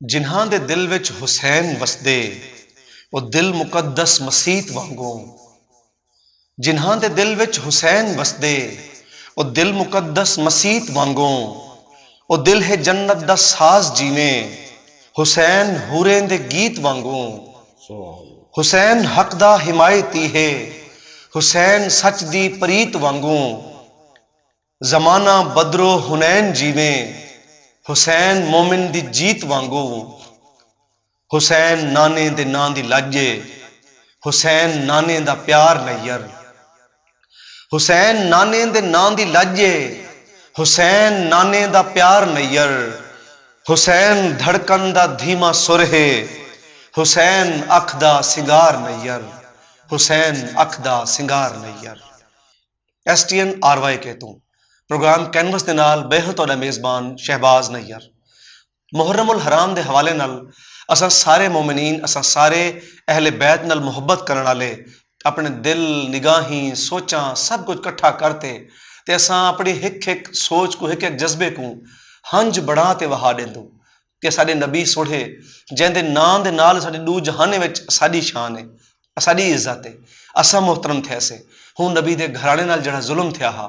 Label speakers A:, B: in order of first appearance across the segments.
A: ਜਿਨ੍ਹਾਂ ਦੇ ਦਿਲ ਵਿੱਚ ਹੁਸੈਨ ਵਸਦੇ ਉਹ ਦਿਲ ਮੁਕੱਦਸ ਮਸੀਤ ਵਾਂਗੂ। ਜਿਨ੍ਹਾਂ ਦੇ ਦਿਲ ਵਿੱਚ ਹੁਸੈਨ ਵਸਦੇ ਉਹ ਦਿਲ ਮੁਕੱਦਸ ਮਸੀਤ ਵਾਂਗੂ। ਉਹ ਦਿਲ ਹੈ ਜੰਨਤ ਦਾ ਸਾਜ਼ ਜਿਵੇਂ ਹੁਸੈਨ ਹੂਰੇ ਦੇ ਗੀਤ ਵਾਂਗੂ। ਹੁਸੈਨ ਹੱਕ ਦਾ ਹਿਮਾਇਤੀ ਹੈ ਹੁਸੈਨ ਸੱਚ ਦੀ ਪ੍ਰੀਤ ਵਾਂਗੂ। ਜ਼ਮਾਨਾ ਬਦਰੋ ਹੁਨੈਨ ਜਿਵੇਂ ਹੁਸੈਨ ਮੋਮਿਨ ਦੀ ਜੀਤ ਵਾਂਗੂ। ਹੁਸੈਨ ਨਾਨੇ ਦੇ ਨਾਂ ਦੀ ਲਾਜੇ ਹੁਸੈਨ ਨਾਨੇ ਦਾ ਪਿਆਰ ਨਯਰ। ਹੁਸੈਨ ਨਾਨੇ ਦੇ ਨਾਂ ਦੀ ਲਾਜੇ ਹੁਸੈਨ ਨਾਨੇ ਦਾ ਪਿਆਰ ਨਯਰ। ਹੁਸੈਨ ਧੜਕਨ ਦਾ ਧੀਮਾ ਸੁਰ ਹੈ ਹੁਸੈਨ ਅੱਖ ਦਾ ਸਿੰਗਾਰ ਨਯਰ। ਹੁਸੈਨ ਅੱਖ ਦਾ ਸਿੰਗਾਰ ਨਯਰ। STN RY ਕੇਤੋਂ ਪ੍ਰੋਗਰਾਮ ਕੈਨਵਸ ਦੇ ਨਾਲ ਬੇਹਦ ਤੁਹਾਡਾ ਮੇਜ਼ਬਾਨ ਸ਼ਹਿਬਾਜ਼ ਨਯਰ। ਮੁਹਰਮ ਹਰਾਮ ਦੇ ਹਵਾਲੇ ਨਾਲ ਅਸਾਂ ਸਾਰੇ ਮੋਮਿਨੀਨ ਅਸਾਂ ਸਾਰੇ ਅਹਿਲੇ ਬੈਤ ਨਾਲ ਮੁਹੱਬਤ ਕਰਨ ਵਾਲੇ ਆਪਣੇ ਦਿਲ ਨਿਗਾਹੀਂ ਸੋਚਾਂ ਸਭ ਕੁਝ ਇਕੱਠਾ ਕਰਤੇ ਤੇ ਅਸਾਂ ਆਪਣੀ ਇੱਕ ਸੋਚ ਕੋ ਇੱਕ ਜਜ਼ਬੇ ਕੋ ਹੰਝ ਬੜਾ ਤੇ ਵਹਾ ਦੇਂਦੂ ਕਿ ਸਾਡੇ ਨਬੀ ਸੁਣੇ ਜਿਹਦੇ ਨਾਂ ਦੇ ਨਾਲ ਸਾਡੇ ਦੂ ਜਹਾਨੇ ਵਿੱਚ ਸਾਡੀ ਸ਼ਾਨ ਹੈ ਸਾਡੀ ਇੱਜ਼ਤ ਹੈ ਅਸਾਂ ਮੁਹਤਰਮ ਥਿਆਸੇ। ਹੁਣ ਨਬੀ ਦੇ ਘਰਾਣੇ ਨਾਲ ਜਿਹੜਾ ਜ਼ੁਲਮ ਥਿਆ ਹਾ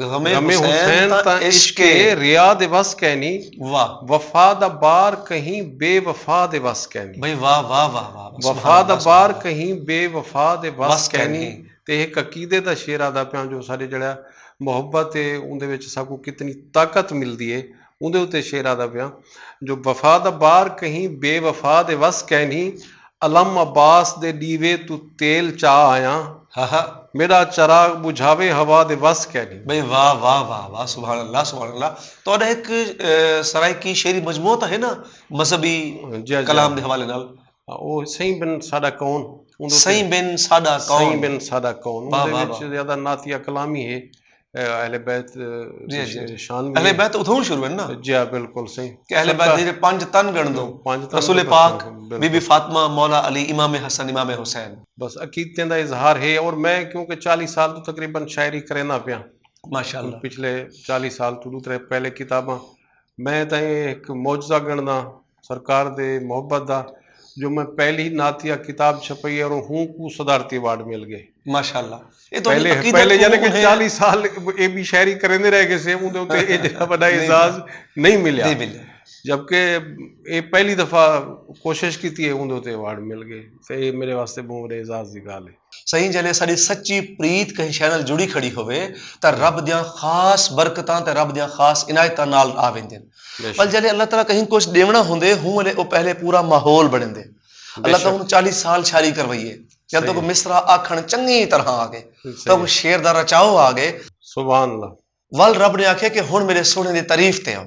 A: غم
B: غم
A: حسین
B: حسین
A: تا
B: تا
A: عشق
B: عشق ریا دے وس کہنی
A: واہ
B: وفا دا بار کہیں بے وفا دے وس کہنی
A: بھائی واہ واہ واہ واہ
B: وفا دا بار کہیں بے وفا دے وس کہنی
A: کہنی۔
B: تے ایک عقیدے دا شعر آدا پیا جو سارے جڑا محبت ہے اندے وچ ساکو کتنی طاقت ملدی ہے اندے اتے شعر آدا پیا جو وفا دا بار کہیں بے وفا دے وس کہنی علم عباس دے دیوے تو تیل چاہ آیا
A: ہاں ہاں
B: میرا چراغ بجھاوے ہوا دے وس کہنی
A: بھئی واہ واہ واہ واہ سبحان اللہ سبحان اللہ. تو ایک سرائکی شعری مجموعہ تو ہے نا مذہبی
B: جی
A: کلام دے حوالے نال
B: او سہی بن ساڈا کون
A: سہی بن ساڈا
B: سہی
A: کون
B: بن ساڈا کون
A: واہ
B: اندے
A: واہ
B: وچ
A: واہ.
B: زیادہ نعتیہ کلامی ہے اہل بیت
A: جی جی
B: شان بھی
A: اہل
B: ہے.
A: بیت اتھوں شروع ہے نا
B: جی ہاں بالکل صحیح
A: کہ اہل بیت دے پانچ تن گن دو
B: پانچ تن
A: رسول
B: دے
A: پاک
B: بالکل.
A: بی بی فاطمہ مولا علی امام حسن امام حسین
B: بس عقیدتیں دا اظہار ہے اور میں کیونکہ 40 سال تو تقریباً شاعری کرنا پیا
A: ماشاء اللہ
B: پچھلے 40 سال تو دوسرے پہلے کتاباں میں تائیں ایک معجزہ گننا سرکار دے محبت دا جو میں پہلی نعتیہ کتاب چھپئی اور ہوں کو صدارتی ایوارڈ مل گئے
A: ماشاء اللہ. یہ تو
B: پہلے یعنی کہ 40 سال اے بھی شاعری کرنے رہ گئے سے اون دے اے جڑا بڑا اعزاز نہیں ملیا
A: نہیں ملے
B: جبکہ اے پہلی دفعہ کوشش کیتی ہے اون دے ایوارڈ مل گئے تے اے میرے واسطے بہت بڑے اعزاز دی گل ہے.
A: صحیح جلے ساری سچی پریت کہیں شے نال جڑی کھڑی ہوئے تا رب دیاں خاص برکتاں تے رب دیاں خاص عنایتاں نال آویندے. پر جلے اللہ تعالیٰ کہیں کچھ دیونا ہوندے ہوں والے او پہلے پورا ماحول بنندے. اللہ تعالیٰ ہوں 40 سال شاعری کروائیے جب تو کو مصرع آکھن چنگی طرح آگے تو کو شعر دا رچاؤ آگے
B: سبحان اللہ.
A: ول رب نے آکھے کہ ہن میرے سونے دی تعریف تے آؤ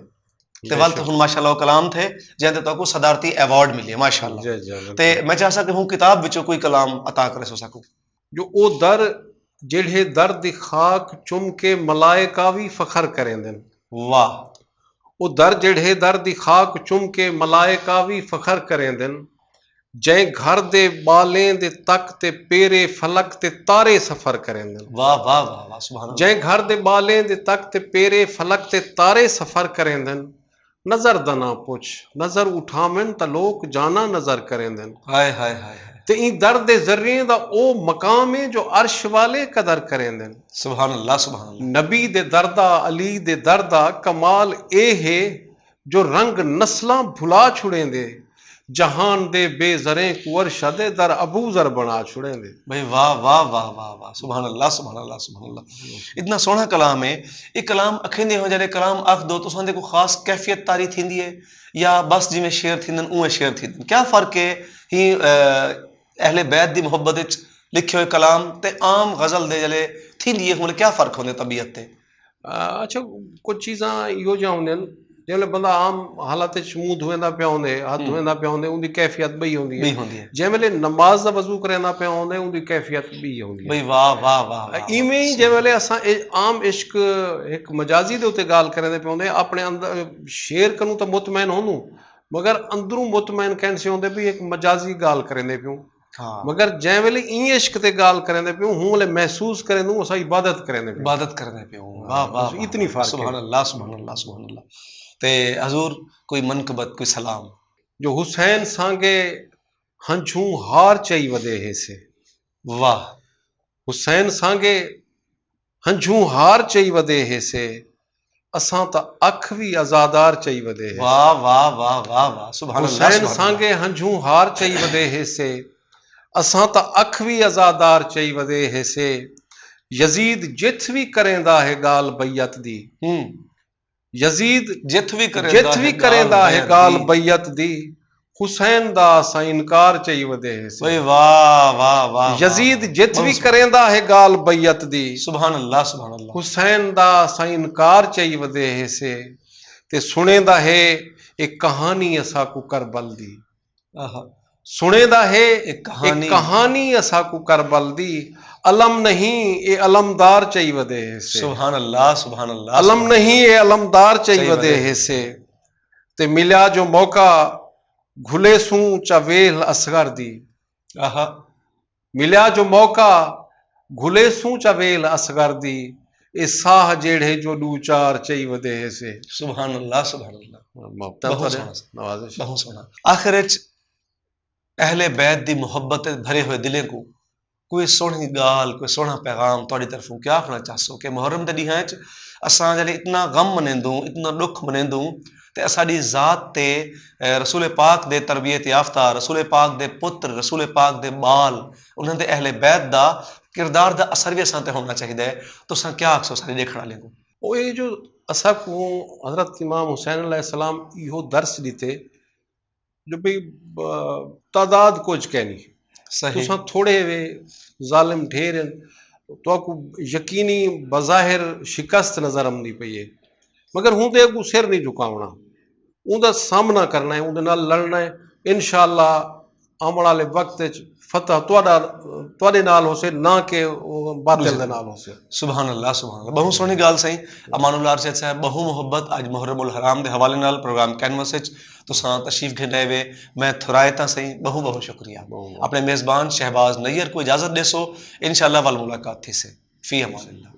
A: تے ول تو ہن ماشاءاللہ کلام تھے جہاں تو کو صدارتی ایوارڈ ملی ماشاءاللہ. تے میں چاہ سکتا ہوں کتاب وچوں کوئی کلام عطا کرے سو سکوں
B: جو او در جڑے در دی خاک چم کے ملائکہ بھی فخر کریں دن.
A: واہ
B: او در جڑے در دی خاک چم کے ملائکہ بھی فخر کریں دن جائیں گھر دے بالیں دے تک تے پیرے فلک تے تارے سفر کریں دن.
A: واہ واہ واہ واہ سبحان اللہ.
B: جائیں گھر دے بالیں دے تک تے پیرے فلک تے تارے سفر کریں دن نظر دنا پوچھ نظر اٹھامن تا لوگ جانا نظر کریں دن.
A: ہائے ہائے ہائے
B: تے این درد ذرے دا او مقام ہے جو عرش والے قدر کریں دن.
A: سبحان اللہ سبحان اللہ.
B: نبی دے دردہ علی دے دردہ کمال اے ہے جو رنگ نسلاں بھلا چھڑیں دے جہان دے بے زریں کو ارشد در ابو ذر بنا چھڑیں دے.
A: بھئی واہ واہ واہ واہ واہ سبحان اللہ سبحان اللہ سبحان اللہ. اتنا سونا کلام ہے. یہ کلام اکھیندے ہو جڑے کلام آکھ دو تو ساندے کو خاص کیفیت تاری تھیندی ہے یا بس جی میں شعر تھیندن اوے شعر تھیندن کیا فرق ہے ہی اہل بیت دی محبت وچ لکھے ہوئے کلام تے عام غزل دے جلے تھیندی ہے کیا فرق ہوندے طبیعت تے؟
B: اچھا کچھ چیزاں یو جا ہوندے جلے بندہ عام حالات منہ دھویندا پیا ہوندے ہاتھ دھویندا پیا ہوندے ان دی کیفیت بئی ہوندی ہے. جے ویلے نماز دا وضو کریندا پیا ہوندے ان دی کیفیت بئی ہوندی ہے.
A: بھئی واہ واہ واہ.
B: ایویں ہی جے ویلے اساں عام عشق ایک مجازی دے اوتے گال کریندے پیا ہوندے اپنے اندر شعر کنوں تے مطمئن ہونوں مگر اندروں مطمئن کہن سے ہوندے بھی ایک مجازی گال کریندے پیوں مگر جے ویلے این عشق تے گال کریندے پیوں ہوں ویلے محسوس کریندوں اساں عبادت کریندے پیوں
A: عبادت کرنے پیوں. واہ واہ
B: اتنی فرق
A: سبحان اللہ سبحان اللہ سبحان اللہ. تے حضور کوئی منقبت کوئی سلام
B: جو حسین سانگے ہنچوں ہار چائی ودے ہے سے.
A: واہ
B: حسین سانگے ہنچوں ہار چائی ودے ہے سے اساں تا اکھ بھی آزادار چائی ودے ہے.
A: واہ واہ واہ واہ واہ سبحان اللہ.
B: حسین سانگے ہنچوں ہار چائی ودے ہے سے اساں تا اکھ بھی آزادار چائی ودے ہے سے یزید جت بھی کریندا ہے گال بیعت دی. یزید جت بھی کریندا ہے گال بیعت دی حسین دا اساں انکار چائی ودے ہے سے.
A: واہ واہ واہ.
B: یزید جت بھی کریندا ہے گال بیعت دی
A: سبحان اللہ سبحان اللہ.
B: حسین دا اساں انکار چائی ودے ہے سے تے سنیندا ہے ایک کہانی اساں کو کربل دی. سنیندا ہے ایک کہانی اساں کو کربل دی علم نہیں اے علمدار چائی ودے ہے سے.
A: سبحان اللہ سبحان اللہ.
B: علم نہیں اے علمدار چائی ودے ہے سے تے ملیا جو موقع گھلے سوں چا ویل اصغر دی. ملیا جو موقع گھلے سوں چا ویل اصغر دی اے ساہ جیڑے جو دو چار چائی ودے ہے سے.
A: سبحان اللہ سبحان اللہ. بہت سونا. آخر اہل بیت دی محبت بھرے ہوئے دلیں کو کوئی سونی گال کوئی سونا پیغام تھوڑی طرفوں کیا آخنا چاہسو کہ محرم دے ڈیہاں اساں جڑے اتنا غم منیندوں اتنا دکھ منیندوں تے اساڈی ذات تے رسول پاک دے تربیت یافتہ رسول پاک دے پتر رسول پاک دے بال انہاں دے اہل بیت دا کردار دا اثر بھی اساں تے ہونا چاہیے. تو اساں کیا آکھسو سارے دیکھن والے کو
B: وہ یہ جو اساں کو حضرت امام حسین علیہ السلام یہ درس دیتے جو بھی تعداد کچھ کہنی
A: صحیح
B: تو تھوڑے وے ظالم ڈھیر تو کو یقینی بظاہر شکست نظر آمدی پئی ہے مگر ہوں تے کو سر نہیں جھکاونا اون دا سامنا کرنا ہے اون دے نال لڑنا ہے انشاءاللہ آمن والے وقت فتح تواڈے نال ہو سے نہ کہ باطل دے نال ہو سے.
A: سبحان اللہ بہت سونی گال سہی. امان اللہ ارشد صاحب بہو محبت اج محرم الحرام دے حوالے نال پروگرام کینوس وچ تساں تشریف گھنائے وے میں تھرائے تا سہی بہت شکریہ. اپنے میزبان شہباز نیئر کو اجازت دے سو انشاءاللہ وال ملاقات تھی سے فی امان اللہ.